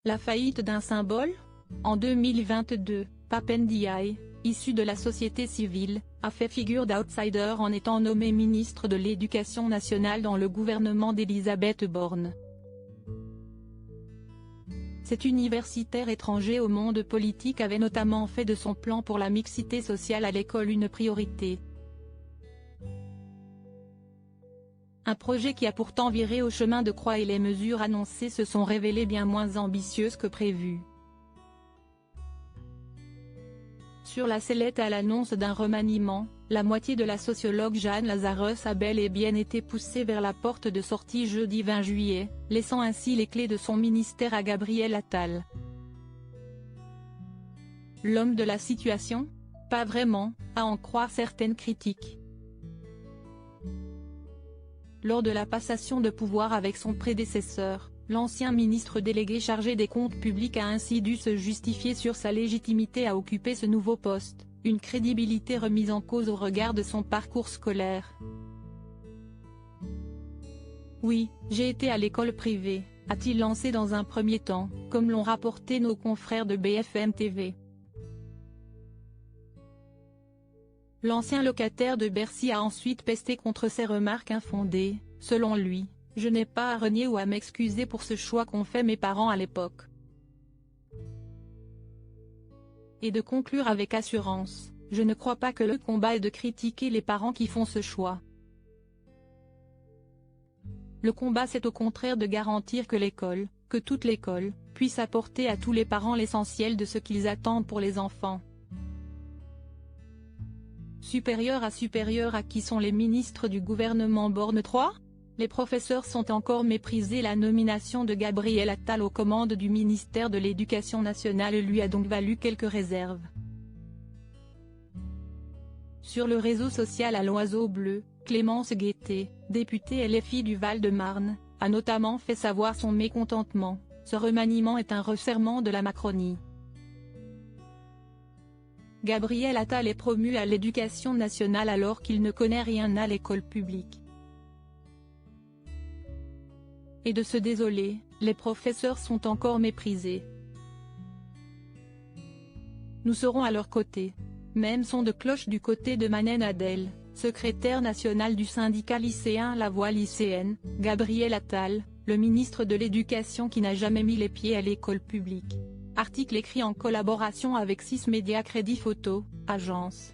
La faillite d'un symbole? En 2022, Pape Ndiaye, issu de la société civile, a fait figure d'outsider en étant nommé ministre de l'Éducation nationale dans le gouvernement d'Elisabeth Borne. Cet universitaire étranger au monde politique avait notamment fait de son plan pour la mixité sociale à l'école une priorité. Un projet qui a pourtant viré au chemin de croix et les mesures annoncées se sont révélées bien moins ambitieuses que prévu. Sur la sellette à l'annonce d'un remaniement, la moitié de la sociologue Jeanne Lazarus a bel et bien été poussée vers la porte de sortie jeudi 20 juillet, laissant ainsi les clés de son ministère à Gabriel Attal. L'homme de la situation? Pas vraiment, à en croire certaines critiques. Lors de la passation de pouvoir avec son prédécesseur, l'ancien ministre délégué chargé des comptes publics a ainsi dû se justifier sur sa légitimité à occuper ce nouveau poste, une crédibilité remise en cause au regard de son parcours scolaire. Oui, j'ai été à l'école privée, a-t-il lancé dans un premier temps, comme l'ont rapporté nos confrères de BFM TV. L'ancien locataire de Bercy a ensuite pesté contre ces remarques infondées. Selon lui, je n'ai pas à renier ou à m'excuser pour ce choix qu'ont fait mes parents à l'époque. Et de conclure avec assurance, je ne crois pas que le combat est de critiquer les parents qui font ce choix. Le combat c'est au contraire de garantir que l'école, que toute l'école, puisse apporter à tous les parents l'essentiel de ce qu'ils attendent pour les enfants. Supérieur à qui sont les ministres du gouvernement Borne 3 ? Les professeurs sont encore méprisés. La nomination de Gabriel Attal aux commandes du ministère de l'Éducation nationale lui a donc valu quelques réserves. Sur le réseau social à l'Oiseau Bleu, Clémence Guettet, députée LFI du Val-de-Marne, a notamment fait savoir son mécontentement. Ce remaniement est un resserrement de la Macronie. Gabriel Attal est promu à l'Éducation nationale alors qu'il ne connaît rien à l'école publique. Et de se désoler, les professeurs sont encore méprisés. Nous serons à leur côté. Même son de cloche du côté de Manen Adel, secrétaire national du syndicat lycéen La Voix lycéenne, Gabriel Attal, le ministre de l'Éducation qui n'a jamais mis les pieds à l'école publique. Article écrit en collaboration avec 6 médias Crédit Photo, agence.